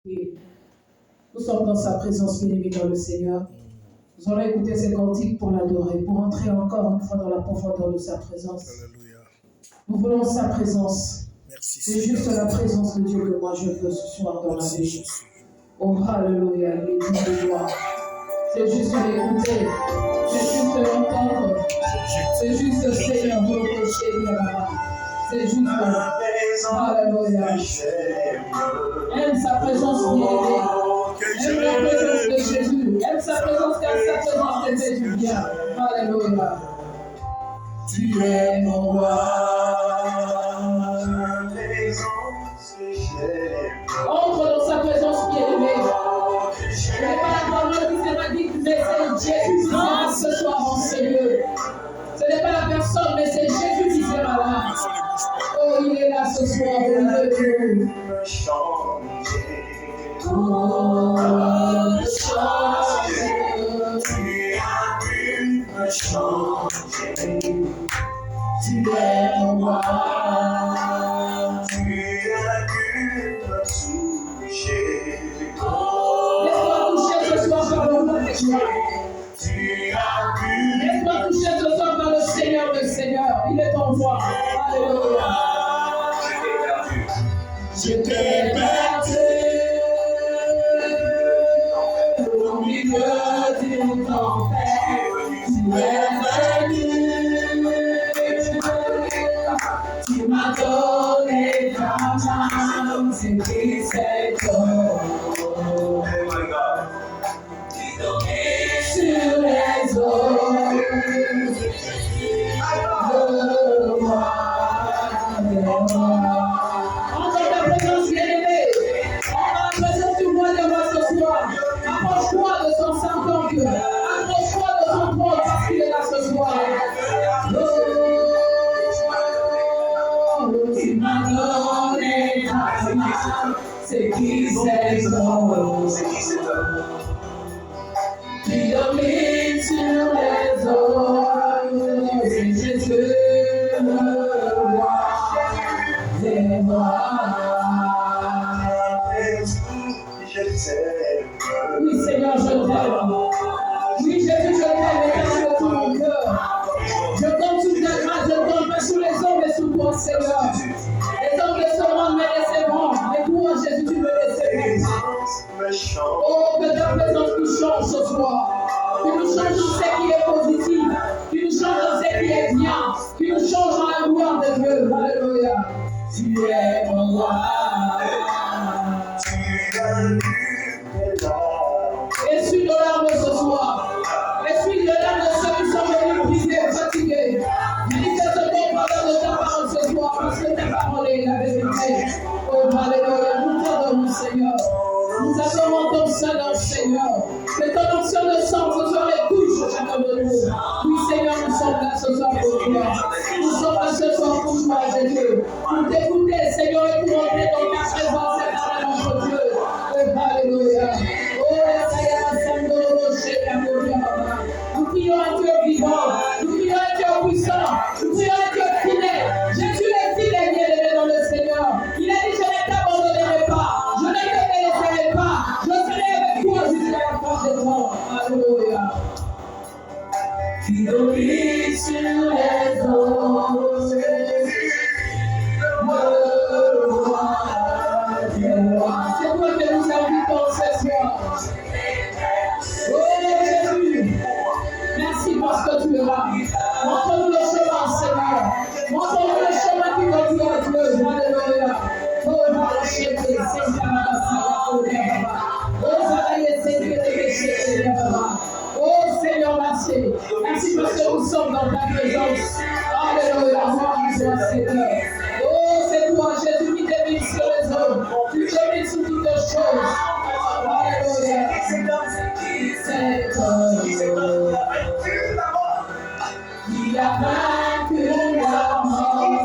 Et nous sommes dans sa présence, bien-aimés dans le Seigneur. Nous allons écouter ces cantiques pour l'adorer, pour entrer encore une fois dans la profondeur de sa présence. Alléluia. Nous voulons sa présence. Merci, C'est juste la présence de Dieu que moi je veux ce soir dans ma vie. Oh, alléluia, il est digne de gloire. C'est juste l'écouter, c'est juste l'entendre, c'est juste le Seigneur pour le péché, c'est juste alléluia. Aime sa présence bien-aimée. Aime la présence de Jésus. Aime sa présence car sa présence te fait du bien. Alléluia. Tu es mon roi. Entre dans sa présence bien-aimée. Ce n'est pas la parole qui s'est dit, mais c'est Jésus qui sera ce soir en ce lieu. Ce n'est pas la personne, mais c'est Jésus qui sera là. Oh, il est là ce soir, au milieu de nous. Oh, tu es mon roi. Laisse-moi toucher ce soir par le nom de Dieu. Laisse-moi toucher ce soir par le Seigneur des Seigneurs. Il est en toi. Alléluia. Je t'ai perdu au milieu d'une tempête. Tu es venu. Tu m'as donné ta main. C'est qui c'est toi. Sur les eaux de moi. Entre ta présence bien-aimée, en la présence du roi de moi ce soir, approche-toi de son Saint-Oncle, approche-toi de son trône parce qu'il est là ce soir. Oh, tu m'as donné ta main, c'est qui cet homme? Qui domine sur les eaux, c'est Jésus le roi des rois. Oui, Seigneur, je t'aime. Oui, Jésus, je t'aime et t'aime de tout mon cœur. Je compte sous ta grâce, je compte pas sous les hommes, mais sous toi, Seigneur. Les hommes de ce monde me laisseront, mais toi, Jésus, tu me laisseras. Oh, que ta présence nous change ce soir. Tu nous changes dans ce qui est positif. Tu nous changes dans ce qui est bien. Tu nous changes dans la gloire de Dieu. Alléluia. Tu es mon roi. Essuie nos larmes ce soir. Essuie les larmes de ceux qui sont venus brisés, fatigués. Manifeste-toi par l'heure de ta parole ce soir, parce que ta parole est la vérité. Oh, alléluia. Nous t'adorons, Seigneur. Nous adorons ton Saint-Nom, Seigneur. Que ton onction de sang ce soir touche chacun de nous. Oui, Seigneur, nous sommes là ce soir pour toi. Nous sommes là ce soir pour toi, Jésus. Pour t'écouter, Seigneur, et pour entrer dans ta présence éternelle entre Dieu. Alléluia. Nous prions à Dieu vivant. Nous prions à Dieu puissant. Nous prions à Dieu fidèle. Jésus est fidèle, bien-aimé dans le Seigneur. Il a dit, je ne t'abandonnerai pas. Je ne te délaisserai pas. Je serai avec toi jusqu'à la fin des temps. Alléluia. Qui domine sur les eaux. C'est toi que nous invitons ce soir. Oh Jésus, merci parce que tu es là. Montre-nous le chemin, Seigneur. Montre-nous le chemin qui conduit à Dieu. Alléluia. Oh, oh Seigneur, merci. Merci parce que nous sommes dans ta présence. Alléluia. Seigneur. Oh, c'est toi, Jésus, qui domine sur les hommes. Tu domines sur toutes les choses. Alléluia. C'est toi. Il a vaincu la mort.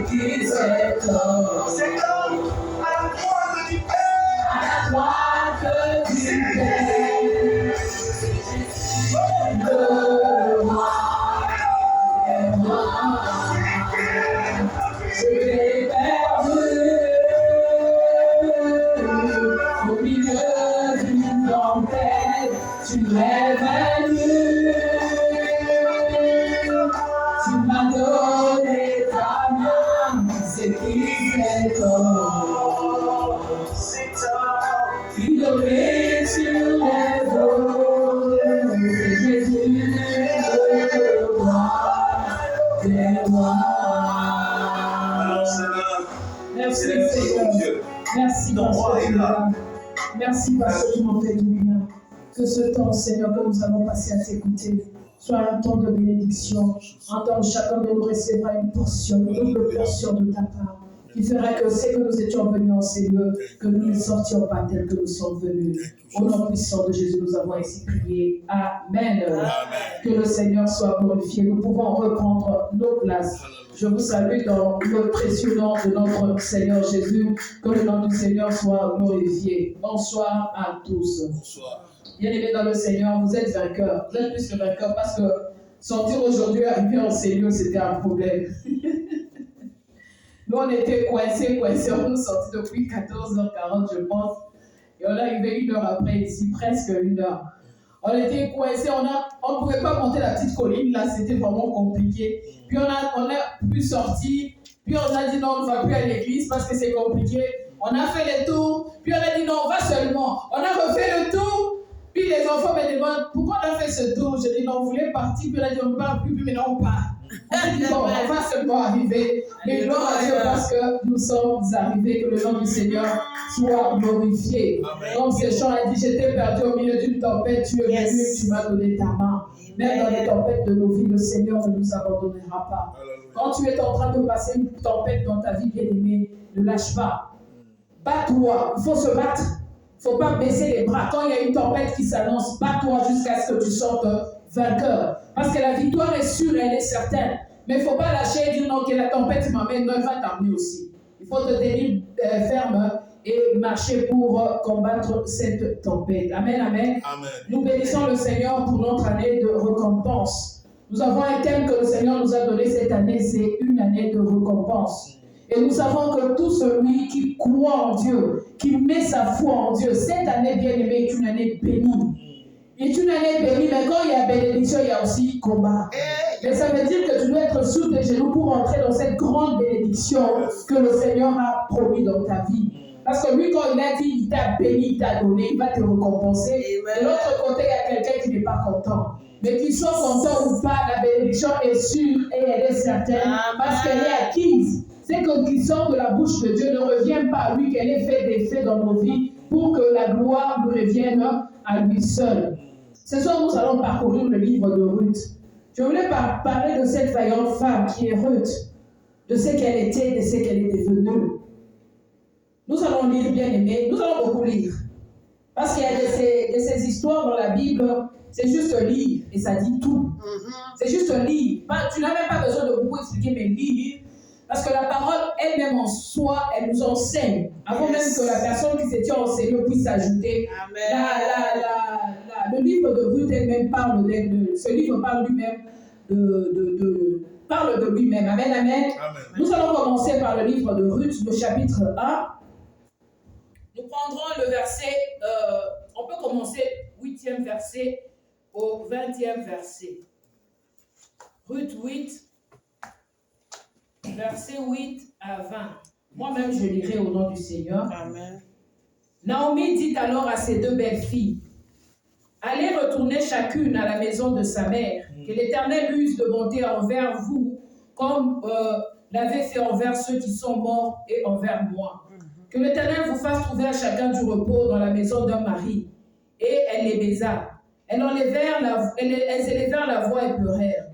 Qui c'est toi? C'est comme à la croix de du Père. À la croix de du Père. De moi. Et moi. Je l'ai perdu. Tu es venu, tu m'as donné ta main, c'est qui c'est toi. Immolé sur les eaux, c'est Jésus, le roi des rois. Merci Seigneur. Merci parce que tu es là. Merci parce que tu m'en fais du bien. Que ce temps, Seigneur, que nous allons passer à t'écouter, soit un temps de bénédiction, un temps où chacun de nous recevra une portion, une double portion de ta part, qui fera que c'est que nous étions venus en ces lieux, que nous ne sortions pas tels que nous sommes venus. Au nom puissant de Jésus, nous avons ainsi prié. Amen. Amen. Que le Seigneur soit glorifié. Nous pouvons reprendre nos places. Je vous salue dans le précieux nom de notre Seigneur Jésus. Que le nom du Seigneur soit glorifié. Bonsoir à tous. Bonsoir. Bien-aimés dans le Seigneur, vous êtes vainqueurs. Vous êtes plus que vainqueurs parce que sortir aujourd'hui, arriver en ces lieux, c'était un problème. Nous, on était coincés, on nous sortit depuis 14h40, je pense. Et on est arrivé 1 heure après ici, presque 1 heure. On était coincés, on ne pouvait pas monter la petite colline, là, c'était vraiment compliqué. Puis on a pu sortir, puis on a dit non, on ne va plus à l'église parce que c'est compliqué. On a fait le tour, puis on a dit non, on va seulement. On a refait le tour, puis les enfants me demandent pourquoi on a fait ce tour. Je dis non, on voulait partir, puis on a dit on ne part plus, puis maintenant on part. On a dit bon, on va seulement arriver. Mais gloire à Dieu parce que nous sommes arrivés, que le nom du Seigneur soit glorifié. Comme ce chant a dit, j'étais perdu au milieu d'une tempête, tu es venu, tu m'as donné ta main. Même dans les tempêtes de nos vies, le Seigneur ne nous abandonnera pas. Quand tu es en train de passer une tempête dans ta vie bien-aimée, ne lâche pas. Bats-toi, il faut se battre. Il ne faut pas baisser les bras. Quand il y a une tempête qui s'annonce, bats-toi jusqu'à ce que tu sortes vainqueur. Parce que la victoire est sûre, elle est certaine. Mais il ne faut pas lâcher et dire non, que la tempête m'amène, non, elle va t'amener aussi. Il faut te tenir ferme et marcher pour combattre cette tempête. Amen, amen. Amen. Nous bénissons le Seigneur pour notre année de récompense. Nous avons un thème que le Seigneur nous a donné cette année, c'est une année de récompense. Et nous savons que tout celui qui croit en Dieu, qui met sa foi en Dieu, cette année bien-aimée est une année bénie. est une année bénie, mais quand il y a bénédiction, il y a aussi combat. Mais ça veut dire que tu dois être sur tes genoux pour entrer dans cette grande bénédiction que le Seigneur a promis dans ta vie. Parce que lui, quand il a dit, il t'a béni, il t'a donné, il va te récompenser. De l'autre côté, il y a quelqu'un qui n'est pas content. Mais qu'il soit content ou pas, la bénédiction est sûre et elle est certaine parce qu'elle est acquise. C'est que qui sort de la bouche de Dieu ne revient pas à lui, qu'elle ait fait des faits dans nos vies pour que la gloire lui revienne à lui seul. Ce soir, nous allons parcourir le livre de Ruth. Je voulais parler de cette vaillante femme qui est Ruth, de ce qu'elle était, de ce qu'elle est devenue. Nous allons lire, bien aimé, nous allons beaucoup lire. Parce qu'il y a de ces histoires dans la Bible, c'est juste lire et ça dit tout. C'est juste lire. Tu n'as même pas besoin de beaucoup expliquer, mais lire. Parce que la parole elle-même en soi, elle nous enseigne. Avant même que la personne qui s'était enseignée puisse s'ajouter. Le livre de Ruth elle-même parle d'elle. Ce livre parle lui-même parle de lui-même. Amen, amen. Nous allons commencer par le livre de Ruth, le chapitre 1. Nous prendrons le verset, on peut commencer 8e verset au 20e verset. Ruth 8, verset 8 à 20. Moi-même, je lirai au nom du Seigneur. Amen. Naomi dit alors à ses deux belles filles, allez retourner chacune à la maison de sa mère, que l'Éternel use de bonté envers vous, comme l'avait fait envers ceux qui sont morts et envers moi. Que l'Éternel vous fasse trouver à chacun du repos dans la maison d'un mari. Et elle les baisa. Elles élevèrent la voix et pleurèrent.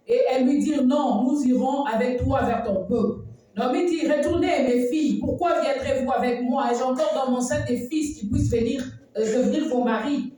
Et elles lui dirent, non, nous irons avec toi vers ton peuple. Naomi dit, retournez mes filles, pourquoi viendrez-vous avec moi? J'ai encore dans mon sein des fils qui puissent devenir vos maris.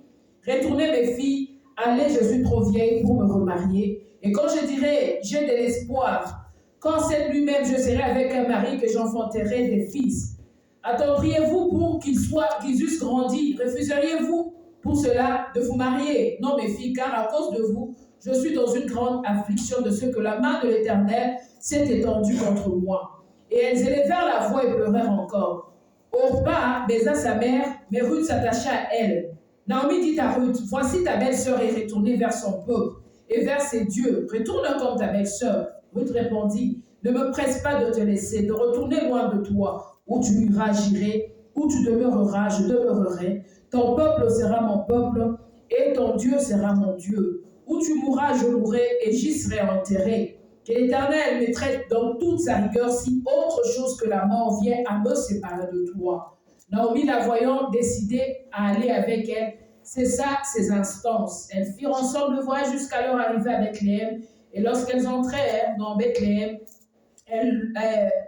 Retournez mes filles, allez, je suis trop vieille pour me remarier. Et quand je dirai, j'ai de l'espoir, quand c'est lui-même, je serai avec un mari que j'enfanterai des fils. Attendriez-vous pour qu'ils eussent grandi? Refuseriez-vous pour cela de vous marier? Non, mes filles, car à cause de vous, je suis dans une grande affliction de ce que la main de l'Éternel s'est étendue contre moi. Et elles élevèrent la voix et pleurèrent encore. Orpa baisa sa mère, mais Ruth s'attacha à elle. Naomi dit à Ruth, voici ta belle-sœur est retournée vers son peuple et vers ses dieux. Retourne comme ta belle-sœur. Ruth répondit, ne me presse pas de te laisser, de retourner loin de toi. Où tu iras, j'irai. Où tu demeureras, je demeurerai. Ton peuple sera mon peuple et ton Dieu sera mon Dieu. Où tu mourras, je mourrai et j'y serai enterré. Que l'Éternel me traite dans toute sa rigueur si autre chose que la mort vient à me séparer de toi. Naomi, la voyant décidée à aller avec elle, cessa ses instances. Elles firent ensemble le voyage jusqu'à leur arrivée à Bethléem. Et lorsqu'elles entrèrent dans Bethléem,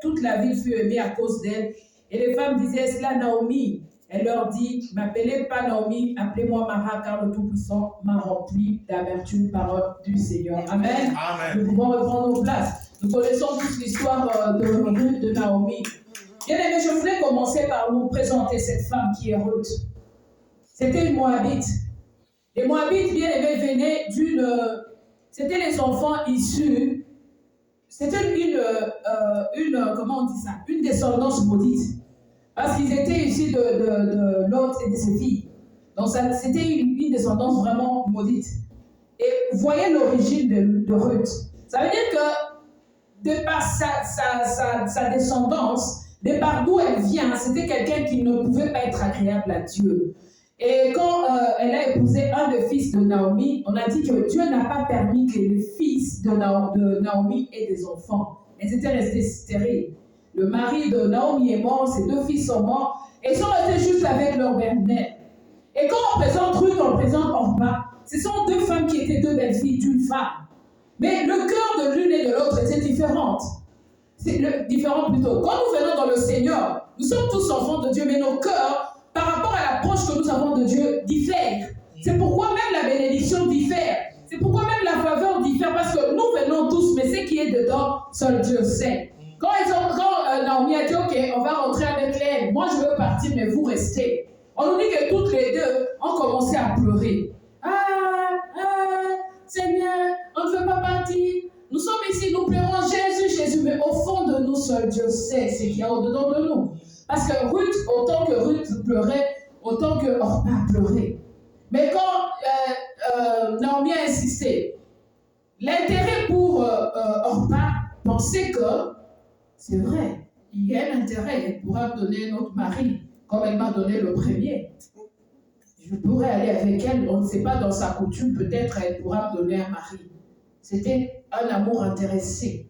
toute la ville fut émue à cause d'elle. Et les femmes disaient, est-ce là Naomi? Elle leur dit, m'appelez pas Naomi, appelez-moi Mara, car le Tout-Puissant m'a rempli d'amertume, parole du Seigneur. Amen. Amen. Nous pouvons reprendre nos places. Nous connaissons tous l'histoire de Ruth, de Naomi. Bien aimé, je voulais commencer par vous présenter cette femme qui est Ruth. C'était une Moabite. Les Moabites, bien aimés, venaient d'une... C'était les enfants issus... C'était comment on dit ça? Une descendance maudite. Parce qu'ils étaient issus de Lot et de ses filles. Donc c'était une descendance vraiment maudite. Et vous voyez l'origine de Ruth. Ça veut dire que de par sa descendance, de par d'où elle vient, c'était quelqu'un qui ne pouvait pas être agréable à Dieu. Et quand elle a épousé un des fils de Naomi, on a dit que Dieu n'a pas permis que les fils de Naomi aient des enfants. Elles étaient restées stériles. Le mari de Naomi est mort, ses deux fils sont morts, et ils sont restés juste avec leur belle-mère. Et quand on présente Ruth, on présente Orpa, ce sont deux femmes qui étaient deux belles-filles d'une femme. Mais le cœur de l'une et de l'autre était différent. Différent plutôt. Quand nous venons dans le Seigneur, nous sommes tous enfants de Dieu, mais nos cœurs, par rapport à l'approche que nous avons de Dieu, diffèrent. C'est pourquoi même la bénédiction diffère. C'est pourquoi même la faveur diffère, parce que nous venons tous, mais ce qui est dedans, seul Dieu sait. Quand Naomi a dit, ok, on va rentrer avec elle, moi je veux partir, mais vous restez. On nous dit que toutes les deux ont commencé à pleurer. Seigneur, on ne veut pas partir. Nous sommes ici, nous pleurons Jésus, mais au fond de nous, seul Dieu sait ce qu'il y a au-dedans de nous. Parce que Ruth, autant que Ruth pleurait, autant que Orpa pleurait. Mais quand Naomi a insisté, l'intérêt pour Orpa pensait que c'est vrai, il y a un intérêt, elle pourra donner notre mari, comme elle m'a donné le premier. Je pourrais aller avec elle, on ne sait pas dans sa coutume, peut-être elle pourra me donner un mari. C'était un amour intéressé.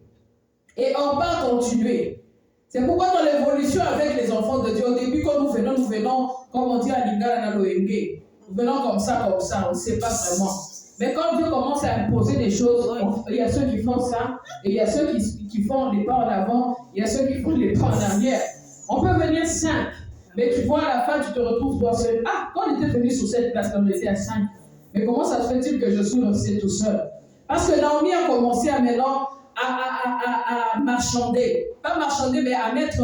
Et Orpa a continué. C'est pourquoi dans l'évolution avec les enfants de Dieu, au début quand nous venons, comme on dit à Lingala Naloenge, nous venons comme ça, on ne sait pas vraiment. Mais quand Dieu commence à imposer des choses, il y a ceux qui font ça, et il y a ceux qui font les pas en avant, il y a ceux qui font les pas en arrière. On peut venir 5, mais tu vois à la fin, tu te retrouves toi seul. Ah, quand on était venu sur cette place, on était à 5. Mais comment ça se fait-il que je suis resté tout seul? Parce que Naomi a commencé à maintenant à marchander. Pas marchander, mais à mettre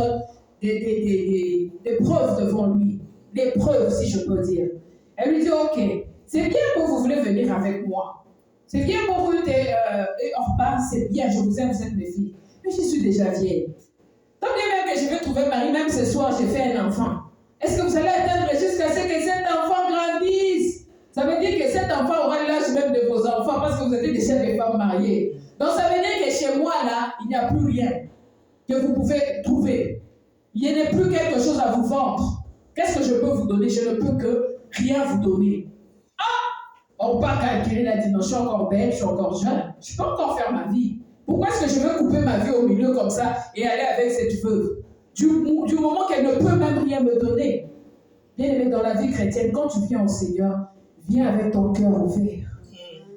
des preuves devant lui. Des preuves, si je peux dire. Elle lui dit, ok, c'est bien que vous voulez venir avec moi. C'est bien pour Ruth et Orpa, c'est bien, je vous aime, vous êtes mes filles. Mais je suis déjà vieille. Tant bien même que je vais trouver Marie, même ce soir, j'ai fait un enfant. Est-ce que vous allez attendre jusqu'à ce que cet enfant grandisse? Ça veut dire que cet enfant aura l'âge même de vos enfants parce que vous êtes déjà des femmes mariées. Donc ça veut dire que chez moi, là, il n'y a plus rien que vous pouvez trouver. Il n'y a plus quelque chose à vous vendre. Qu'est-ce que je peux vous donner? Je ne peux que rien vous donner. On peut calculer la dimension, encore belle, je suis encore jeune. Je peux encore faire ma vie. Pourquoi est-ce que je veux couper ma vie au milieu comme ça et aller avec cette veuve? Du moment qu'elle ne peut même rien me donner. Bien aimé, dans la vie chrétienne, quand tu viens au Seigneur, viens avec ton cœur ouvert.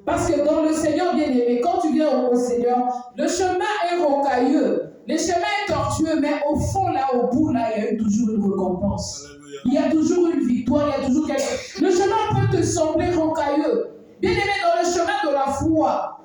Parce que dans le Seigneur, bien aimé, quand tu viens au Seigneur, le chemin est rocailleux. Le chemin est tortueux, mais au fond, là, au bout, là, il y a toujours une récompense. Alléluia. Il y a toujours une victoire, il y a toujours quelque chose. Le chemin peut te sembler rocailleux. Bien aimé, dans le chemin de la foi,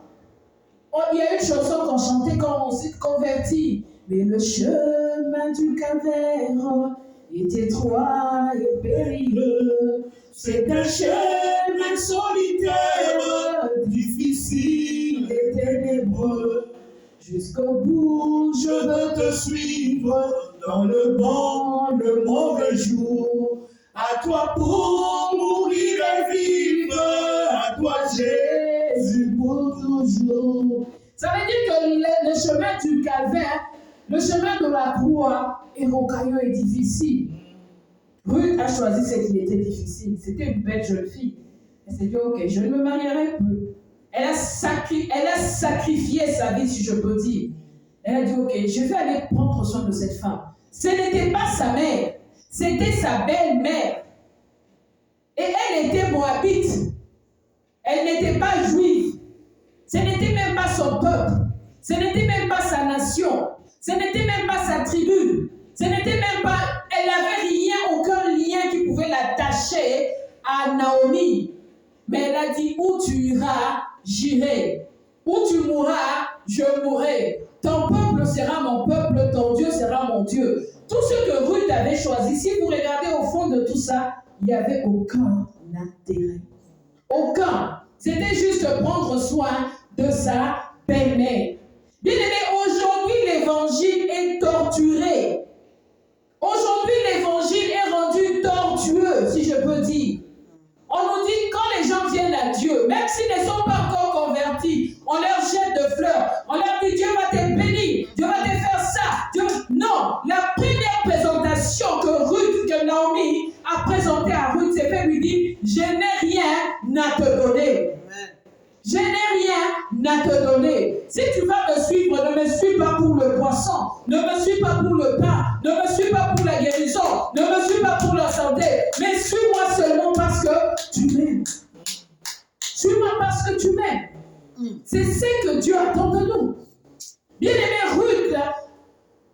il y a une chanson qu'on chantait quand on s'est converti. Mais le chemin du calvaire est étroit et périlleux. C'est un chemin solitaire, difficile et ténébreux. Jusqu'au bout, je veux te suivre dans le bon, le mauvais jour. À toi pour mourir et Jésus pour toujours. Ça veut dire que le chemin du calvaire, le chemin de la croix est rocailleux et difficile. Ruth a choisi ce qui était difficile. C'était une belle jeune fille. Elle s'est dit, ok, je ne me marierai plus. Elle a sacrifié sa vie, si je peux dire. Elle a dit, ok, je vais aller prendre soin de cette femme. Ce n'était pas sa mère, c'était sa belle-mère. Et elle était moabite. Elle n'était pas juive. Ce n'était même pas son peuple. Ce n'était même pas sa nation. Ce n'était même pas sa tribu. Ce n'était même pas... Elle n'avait rien, aucun lien qui pouvait l'attacher à Naomi. Mais elle a dit, où tu iras, j'irai. Où tu mourras, je mourrai. Ton peuple sera mon peuple, ton Dieu sera mon Dieu. Tout ce que Ruth avait choisi, si vous regardez au fond de tout ça, il n'y avait aucun intérêt. Aucun. C'était juste prendre soin de sa belle-mère. Bien aimé, aujourd'hui l'évangile est torturé. Aujourd'hui l'évangile est rendu tortueux, si je peux dire. On nous dit quand les gens viennent à Dieu, même s'ils ne sont pas encore convertis, on leur jette de fleurs. On leur dit Dieu va te bénir, Dieu va te faire ça. Non, la première présentation que Naomi a présentée à Ruth, c'est fait lui dire je n'ai rien à te donner. Je n'ai rien à te donner. Si tu vas me suivre, ne me suis pas pour le poisson, ne me suis pas pour le pain, ne me suis pas pour la guérison, ne me suis pas pour la santé, mais suis-moi seulement parce que tu m'aimes. Suis-moi parce que tu m'aimes. C'est ce que Dieu attend de nous. Bien-aimé, Ruth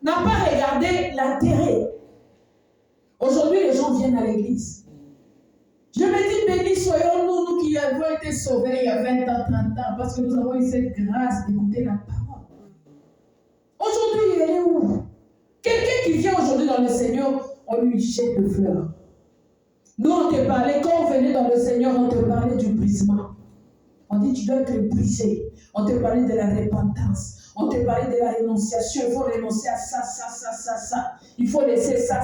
n'a pas regardé l'intérêt. Aujourd'hui, les gens viennent à l'église. Je me dis, bénis soyons-nous, nous qui avons été sauvés il y a 20 ans, 30 ans, parce que nous avons eu cette grâce d'écouter la parole. Aujourd'hui, elle est où? Quelqu'un qui vient aujourd'hui dans le Seigneur, on lui jette de fleurs. Nous, on te parlait, quand on venait dans le Seigneur, on te parlait du brisement. On dit, tu dois être brisé. On te parlait de la repentance. On te parlait de la rénonciation. Il faut renoncer à ça. Il faut laisser ça.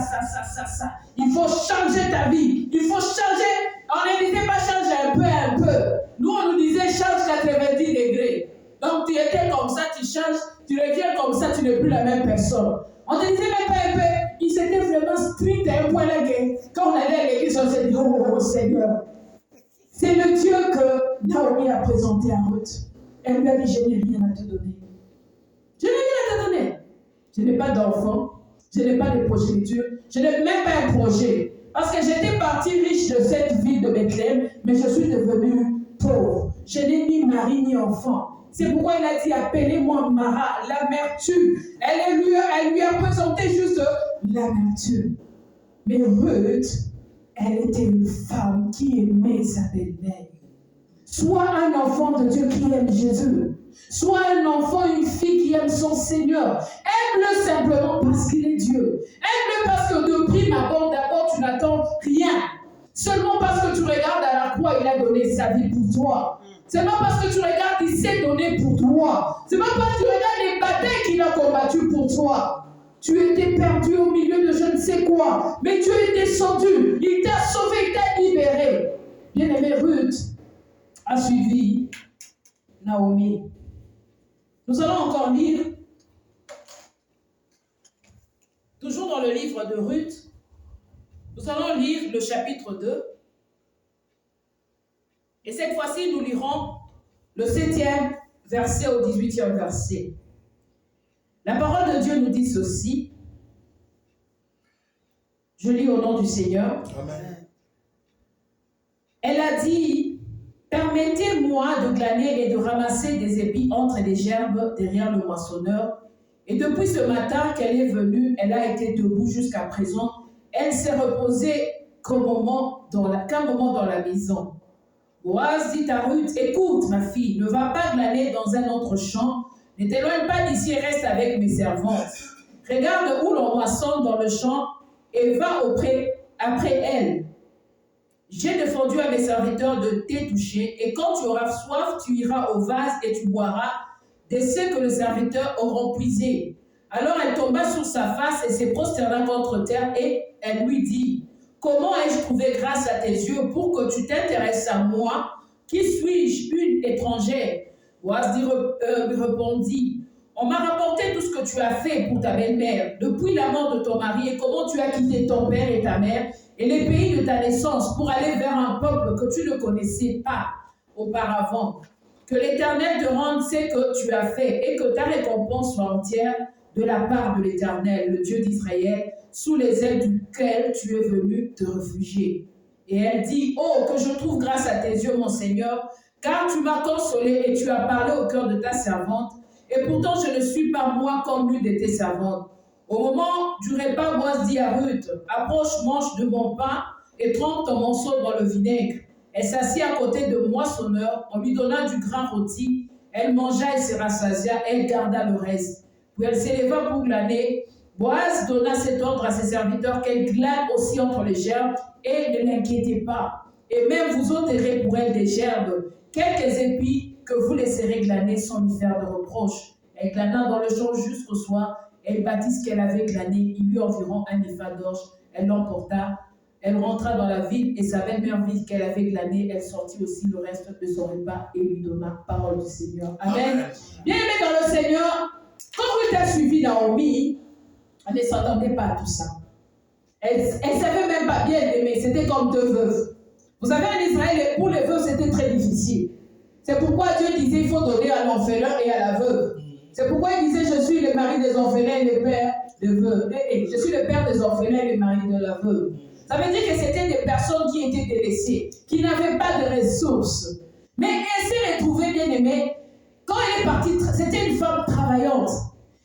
Il faut changer ta vie. Il faut changer. On ne disait pas changer un peu. Nous, on nous disait change 90 degrés. Donc, tu étais comme ça, tu changes. Tu reviens comme ça, tu n'es plus la même personne. On ne disait même pas un peu. Il s'était vraiment strict à un point là que quand on allait à l'église, on s'est dit, oh Seigneur. C'est le Dieu que Naomi a présenté à Ruth. Elle lui a dit, je n'ai rien à te donner. Je n'ai rien à te donner. Je n'ai pas d'enfant. Je n'ai pas de progéniture. Je n'ai même pas un projet. Parce que j'étais partie riche de cette ville de Bethléem, mais je suis devenue pauvre. Je n'ai ni mari ni enfant. C'est pourquoi il a dit, appelez-moi Mara, l'amertume. Elle lui a présenté juste l'amertume. Mais Ruth, elle était une femme qui aimait sa belle-mère. Soit un enfant de Dieu qui aime Jésus. Soit un enfant, une fille qui aime son Seigneur. Aime-le simplement parce qu'il est Dieu. Aime-le parce que de prime abord, d'abord, tu n'attends rien. Seulement parce que tu regardes à la croix, il a donné sa vie pour toi. C'est pas parce que tu regardes, il s'est donné pour toi. C'est pas parce que tu regardes les batailles qu'il a combattues pour toi. Tu étais perdu au milieu de je ne sais quoi. Mais Dieu est descendu. Il t'a sauvé, il t'a libéré. Bien-aimé, Ruth a suivi Naomi. Nous allons encore lire, toujours dans le livre de Ruth, nous allons lire le chapitre 2. Et cette fois-ci, nous lirons le 7e verset au 18e verset. La parole de Dieu nous dit ceci. Je lis au nom du Seigneur. Amen. Elle a dit, permettez-moi de glaner et de ramasser des épis entre les gerbes derrière le moissonneur. Et depuis ce matin qu'elle est venue, elle a été debout jusqu'à présent. Elle s'est reposée qu'un moment dans la maison. Boaz dit à Ruth, écoute ma fille, ne va pas glaner dans un autre champ. Ne t'éloigne pas d'ici et reste avec mes servantes. Regarde où l'on moissonne dans le champ et va après elle. J'ai défendu à mes serviteurs de te toucher et quand tu auras soif, tu iras au vase et tu boiras de ce que les serviteurs auront puisé. Alors elle tomba sur sa face et se prosterna contre terre et elle lui dit, comment ai-je trouvé grâce à tes yeux pour que tu t'intéresses à moi, qui suis-je, une étrangère? Boaz lui répondit, on m'a rapporté tout ce que tu as fait pour ta belle-mère, depuis la mort de ton mari, et comment tu as quitté ton père et ta mère, et les pays de ta naissance, pour aller vers un peuple que tu ne connaissais pas auparavant. Que l'Éternel te rende ce que tu as fait, et que ta récompense soit entière de la part de l'Éternel, le Dieu d'Israël, sous les ailes duquel tu es venu te réfugier. Et elle dit, oh, que je trouve grâce à tes yeux, mon Seigneur, car tu m'as consolé et tu as parlé au cœur de ta servante, et pourtant je ne suis pas moi comme l'une de tes servantes. Au moment du repas, Boaz dit à Ruth, approche, mange de mon pain et trempe ton morceau dans le vinaigre. Elle s'assit à côté de moissonneur, on lui donna du grain rôti, elle mangea et se rassasia, elle garda le reste. Puis elle s'éleva pour glaner. Boaz donna cet ordre à ses serviteurs qu'elle glane aussi entre les gerbes, et ne l'inquiétez pas. Et même vous ôterez pour elle des gerbes, quelques épis que vous laisserez glaner sans lui faire de reproche. Elle glana dans le champ jusqu'au soir, elle bâtit ce qu'elle avait glané, il y eut environ un épha d'orge, elle l'emporta, elle rentra dans la ville, et sa belle-mère vit qu'elle avait glané, elle sortit aussi le reste de son repas et lui donna parole du Seigneur. Amen. Bien-aimé dans le Seigneur, quand Ruth a suivi Naomi, elle ne s'attendait pas à tout ça. Elle ne savait même pas bien aimer, c'était comme deux veuves. Vous savez, en Israël, pour les veuves, c'était très difficile. C'est pourquoi Dieu disait, il faut donner à l'orphelin et à la veuve. C'est pourquoi il disait, je suis le mari des orphelins et le père des veuves. Je suis le père des orphelins et le mari de la veuve. Ça veut dire que c'était des personnes qui étaient délaissées, qui n'avaient pas de ressources. Mais elle s'est retrouvée bien aimée. Quand elle est partie, c'était une femme travaillante.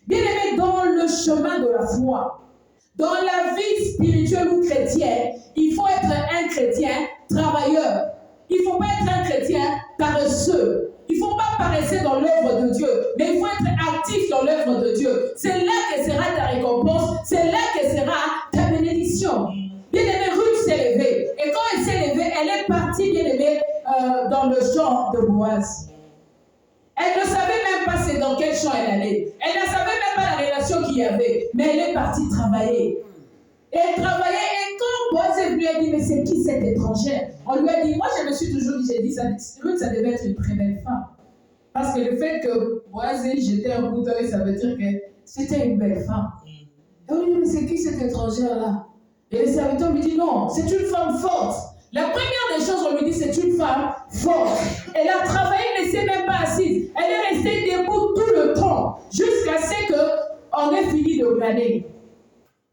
Bien aimée dans le chemin de la foi. Dans la vie spirituelle ou chrétienne, il faut être un chrétien travailleur. Il ne faut pas être un chrétien paresseux. Il ne faut pas paresser dans l'œuvre de Dieu, mais il faut être actif dans l'œuvre de Dieu. C'est là que sera ta récompense, c'est là que sera ta bénédiction. Bien-aimée, Ruth s'est levée. Et quand elle s'est levée, elle est partie, bien-aimée, dans le champ de Boaz. Elle ne savait même pas c'est dans quel champ elle allait. Elle ne savait même pas la relation qu'il y avait. Mais elle est partie travailler. Et elle travaillait, et quand Boaz est venu, elle dit, mais c'est qui cette étrangère? On lui a dit, moi je me suis toujours dit, j'ai dit, Ruth, ça devait être une très belle femme. Parce que le fait que Boaz ait jeté un coup d'œil, ça veut dire que c'était une belle femme. Et on lui dit, mais c'est qui cette étrangère-là? Et les serviteurs lui disent, non, c'est une femme forte. La première des choses, on lui dit, c'est une femme forte. Elle a travaillé, elle ne s'est même pas assise. Elle est restée debout tout le temps, jusqu'à ce qu'on ait fini de glaner.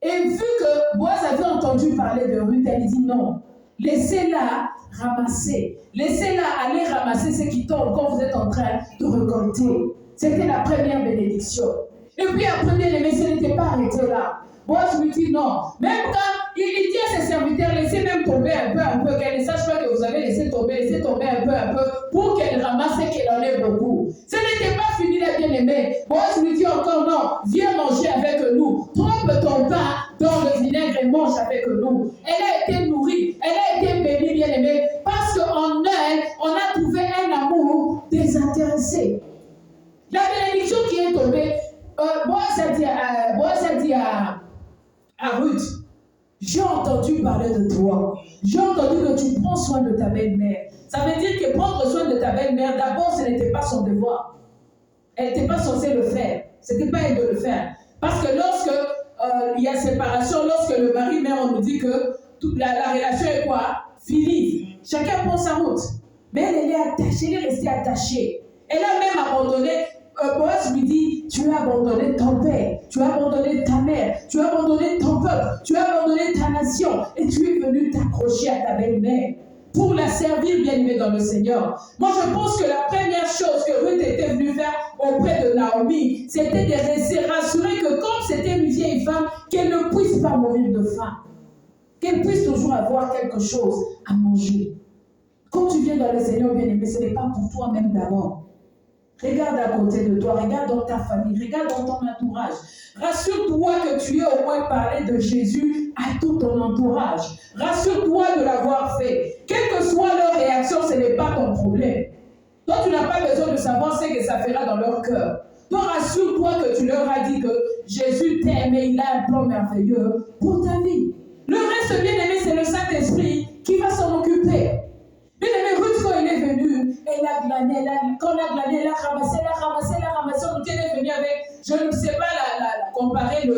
Et vu que Boaz avait entendu parler de Ruth, elle dit non, laissez-la ramasser. Laissez-la aller ramasser ce qui tombe quand vous êtes en train de récolter. C'était la première bénédiction. Et puis après, bien aimé, ce n'était pas arrêté là. Boaz lui dit non. Même quand il dit à ses serviteurs, laissez même tomber un peu, qu'elle ne sache pas que vous avez laissé tomber un peu, pour qu'elle ramasse et qu'elle en ait beaucoup. Ce n'était pas fini la bien-aimée. Boaz lui dit encore non, viens manger avec nous. Trempe ton pain dans le vinaigre et mange avec nous. Elle a été nourrie, elle a été bénie, bien-aimée, parce qu'en elle, on a trouvé un amour désintéressé. La bénédiction qui est tombée, Boaz a dit à Ruth, j'ai entendu parler de toi. J'ai entendu que tu prends soin de ta belle-mère. Ça veut dire que prendre soin de ta belle-mère, d'abord, ce n'était pas son devoir. Elle n'était pas censée le faire. Ce n'était pas elle de le faire. Parce que lorsque il y a séparation, lorsque le mari meurt, on nous dit que toute la relation est quoi? Finie. Chacun prend sa route. Mais elle est attachée, elle est restée attachée. Elle a même abandonné. Boaz lui dit, tu as abandonné ton père, tu as abandonné ta mère, tu as abandonné ton peuple, tu as abandonné ta nation et tu es venu t'accrocher à ta belle-mère pour la servir, bien-aimée dans le Seigneur. Moi, je pense que la première chose que Ruth était venue faire auprès de Naomi, c'était de se rassurer que comme c'était une vieille femme, qu'elle ne puisse pas mourir de faim, qu'elle puisse toujours avoir quelque chose à manger. Quand tu viens dans le Seigneur, bien-aimé, ce n'est pas pour toi-même d'abord. Regarde à côté de toi, regarde dans ta famille, regarde dans ton entourage. Rassure-toi que tu aies au moins parlé de Jésus à tout ton entourage. Rassure-toi de l'avoir fait. Quelle que soit leur réaction, ce n'est pas ton problème. Toi, tu n'as pas besoin de savoir ce que ça fera dans leur cœur. Toi, rassure-toi que tu leur as dit que Jésus t'aime et il a un plan merveilleux pour ta vie. Le reste, bien aimé, c'est le Saint-Esprit qui va s'en occuper. Bien aimé, Ruth, quand il est venu, glané, quand on a glané, elle a ramassé, on dit elle est venue avec, je ne sais pas comparer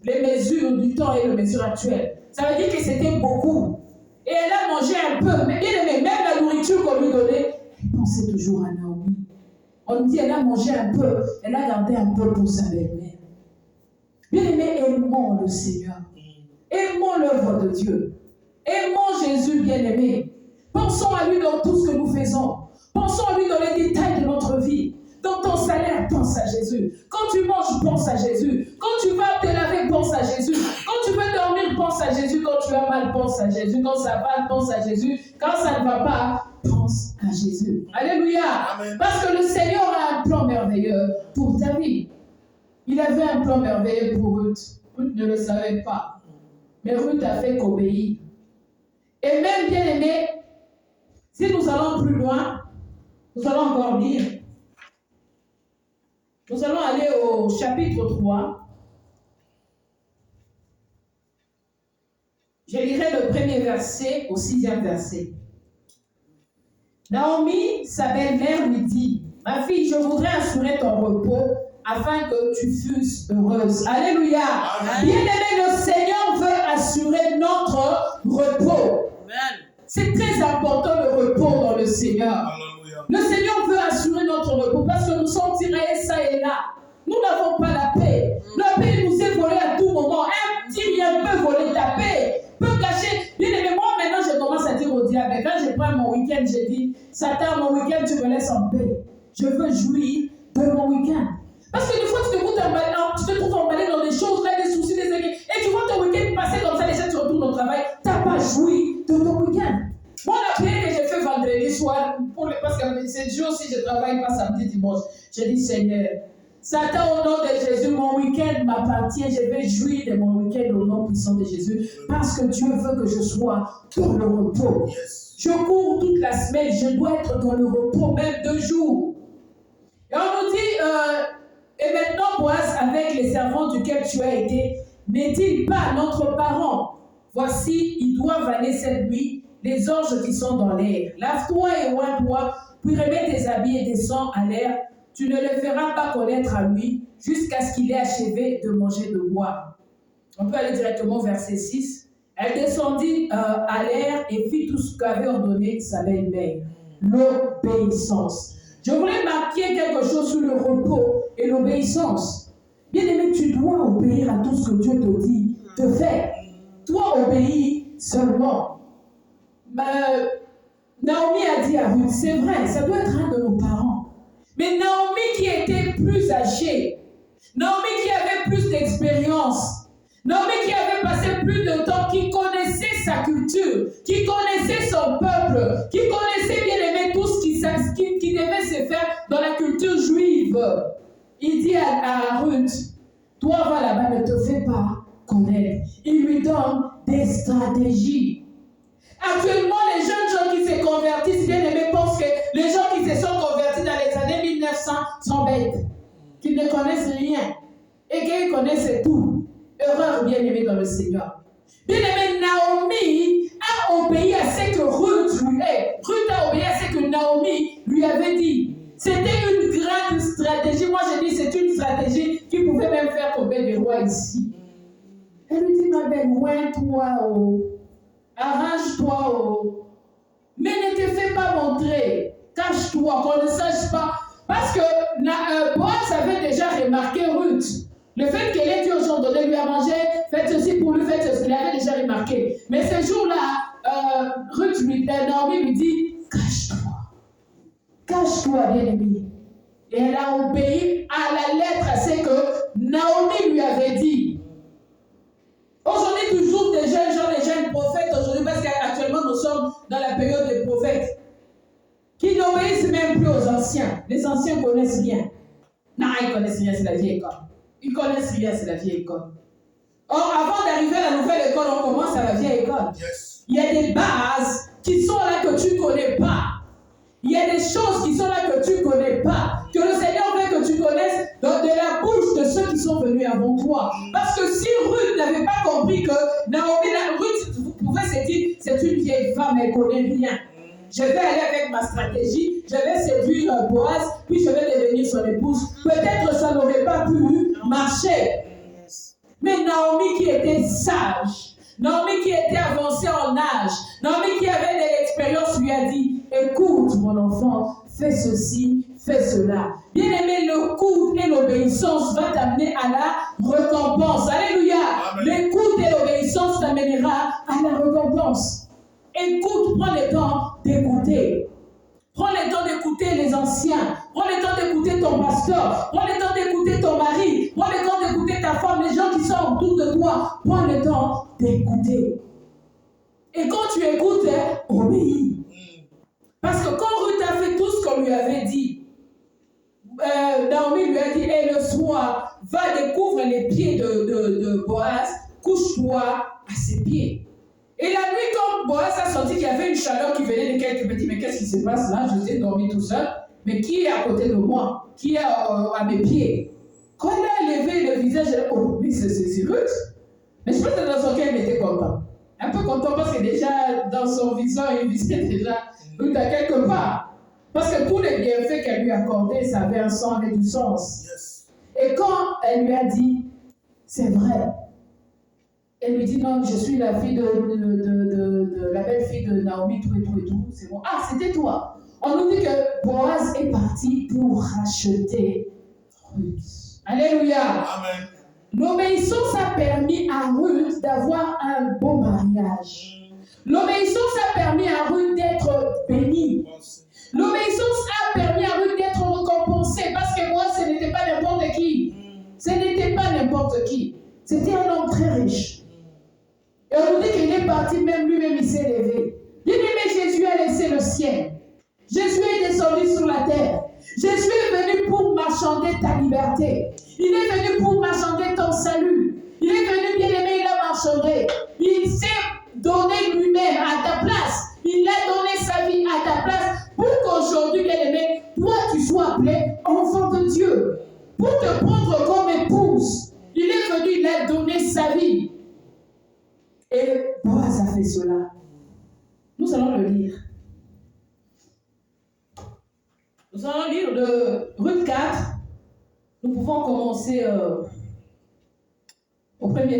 les mesures du temps et les mesures actuelles. Ça veut dire que c'était beaucoup. Et elle a mangé un peu, mais bien aimé, même la nourriture qu'on lui donnait, elle pensait toujours à Naomi. On dit elle a mangé un peu, elle a gardé un peu pour sa belle-mère. Bien aimé, aimons le Seigneur. Aimons l'œuvre de Dieu. Aimons Jésus, bien aimé. Pensons à lui dans tout ce que nous faisons. Pensons à lui dans les détails de notre vie. Dans ton salaire, pense à Jésus. Quand tu manges, pense à Jésus. Quand tu vas te laver, pense à Jésus. Quand tu veux dormir, pense à Jésus. Quand tu as mal, pense à Jésus. Quand ça va, pense à Jésus. Quand ça ne va pas, pense à Jésus. Alléluia. Amen. Parce que le Seigneur a un plan merveilleux pour ta vie. Il avait un plan merveilleux pour Ruth. Ruth ne le savait pas. Mais Ruth a fait qu'obéir. Et même, bien aimé, si nous allons plus loin, nous allons encore lire. Nous allons aller au chapitre 3. Je lirai le premier verset au 6e verset. Naomi, sa belle-mère, lui dit, « Ma fille, je voudrais assurer ton repos afin que tu fusses heureuse. » Alléluia. Amen. Bien-aimé, le Seigneur veut assurer notre repos. Amen. C'est très important le repos dans le Seigneur. Alléluia. Le Seigneur veut assurer notre repos parce que nous sommes tirés ça et là. Nous n'avons pas la paix. La paix nous est volée à tout moment. Un petit rien peut voler ta paix, peut cacher. Bien aimé, moi maintenant je commence à dire au diable, quand je prends mon week-end, je dis, Satan, mon week-end, tu me laisses en paix. Je veux jouir de mon week-end. Parce que des fois, tu te trouves emballé dans des choses, là, des soucis, des aiguilles, et tu vois ton week-end passer comme ça, déjà tu retournes au travail, tu n'as pas joui de ton week-end. Moi, la prière que j'ai fait vendredi soir, parce que c'est dur si je ne travaille pas samedi, dimanche, j'ai dit, Seigneur, Satan, au nom de Jésus, mon week-end m'appartient, je vais jouir de mon week-end au nom puissant de Jésus, parce que Dieu veut que je sois dans le repos. Yes. Je cours toute la semaine, je dois être dans le repos, même 2 jours. Et on nous dit, et maintenant, Boaz, avec les servants duquel tu as été, n'est-il pas notre parent? Voici, ils doivent aller cette nuit, les anges qui sont dans l'air. Lave-toi et oins-toi, puis remets tes habits et descends à l'air. Tu ne le feras pas connaître à lui, jusqu'à ce qu'il ait achevé de manger, de boire. On peut aller directement au verset 6. Elle descendit à l'air et fit tout ce qu'avait ordonné sa belle-mère. L'obéissance. Je voulais marquer quelque chose sur le repos et l'obéissance. Bien aimé, tu dois obéir à tout ce que Dieu te dit de faire. Toi, obéis seulement. Naomi a dit à Ruth, c'est vrai, ça doit être un de nos parents. Mais Naomi qui était plus âgée, Naomi qui avait plus d'expérience, Naomi qui avait passé plus de temps, qui connaissait sa culture, qui connaissait son peuple, qui connaissait bien aimé tout ce qui devait se faire dans la culture juive. Il dit à Ruth, toi va là-bas, ne te fais pas connaître. Il lui donne des stratégies. Actuellement, les jeunes gens qui se convertissent, bien aimé, pensent que les gens qui se sont convertis dans les années 1900 sont bêtes, qu'ils ne connaissent rien et qu'ils connaissent tout. Erreur, bien aimé dans le Seigneur. Bien aimé, Naomi a obéi à ce que Ruth a obéi à ce que Naomi lui avait dit. C'était une grande stratégie. Moi, je dis c'est une stratégie qui pouvait même faire tomber des rois ici. Elle lui dit, ma belle, oins-toi, arrange-toi, mais ne te fais pas montrer. Cache-toi, qu'on ne sache pas. Parce que Boaz avait déjà remarqué Ruth. Le fait qu'elle ait dit aux gens, donnez-lui à manger, faites ceci pour lui, faites ceci, il avait déjà remarqué. Mais ce jour-là, Naomi lui dit, cache-toi. Cache-toi, bien-aimé. Et elle a obéi à la lettre à ce que Naomi lui avait dit. Aujourd'hui, toujours des jeunes gens, des jeunes prophètes, aujourd'hui, parce qu'actuellement nous sommes dans la période des prophètes, qui n'obéissent même plus aux anciens. Les anciens connaissent rien. Non, ils connaissent rien, c'est la vieille école. Ils connaissent rien, c'est la vieille école. Or, avant d'arriver à la nouvelle école, on commence à la vieille école. Yes. Il y a des bases qui sont là que tu ne connais pas. Il y a des choses qui sont là que tu ne connais pas. Que le Seigneur veut que tu connaisses de la bouche de ceux qui sont venus avant toi. Parce que si Ruth n'avait pas compris que Naomi, Ruth pouvait se dire, c'est une vieille femme, elle ne connaît rien. je vais aller avec ma stratégie, je vais séduire Boaz, puis je vais devenir son épouse. Peut-être ça n'aurait pas pu marcher. Mais Naomi qui était sage, Naomi qui était avancée en âge, Naomi qui avait de l'expérience lui a dit, écoute mon enfant, fais ceci, fais cela. Bien aimé, l'écoute et l'obéissance va t'amener à la récompense. Alléluia. L'écoute et l'obéissance t'amènera à la récompense. Écoute, prends le temps d'écouter. Prends le temps d'écouter les anciens. Prends le temps d'écouter ton pasteur. Prends le temps d'écouter ton mari. Prends le temps d'écouter ta femme, les gens qui sont autour de toi. Prends le temps d'écouter. Et quand tu écoutes, obéis. Parce que quand Ruth a fait tout ce qu'on lui avait dit, Naomi lui a dit, et le soir, va découvrir les pieds de Boaz, couche-toi à ses pieds. Et la nuit, quand Boaz a senti qu'il y avait une chaleur qui venait de quelque petit, mais qu'est-ce qui se passe là? Je suis dormi tout seul. Mais qui est à côté de moi? Qui est à mes pieds? Quand elle a levé le visage, elle a dit, oh, mais c'est Ruth. Mais je pense que dans son cœur, il était content. Un peu content parce que déjà, dans son visage, il visait déjà Ruth à quelque part. Parce que tous les bienfaits qu'elle lui accordait, ça avait un sens et du sens. Yes. Et quand elle lui a dit, c'est vrai. Elle lui dit, non, je suis la fille la belle-fille de Naomi, tout et tout. C'est bon. Ah, c'était toi. On nous dit que Boaz est parti pour racheter Ruth. Alléluia. Amen. L'obéissance a permis à Ruth d'avoir un beau mariage. L'obéissance a permis à Ruth d'être bénie. L'obéissance a permis à Ruth d'être récompensée. Parce que moi, ce n'était pas n'importe qui. Ce n'était pas n'importe qui. C'était un homme très riche. Et on nous dit qu'il est parti, même lui-même, il s'est levé. Bien-aimé, Jésus a laissé le ciel. Jésus est descendu sur la terre. Jésus est venu pour marchander ta liberté. Il est venu pour marchander ton salut. Il est venu, bien-aimé, il a marchandé. Il s'est donné lui-même à ta place. Il a donné sa vie à ta place pour qu'aujourd'hui, bien-aimé, toi, tu sois appelé enfant de Dieu. Pour te prendre comme épouse. Il est venu, il a donné sa vie. Et Boaz a fait cela. Nous allons le lire. Nous allons lire de Ruth 4. Nous pouvons commencer au premier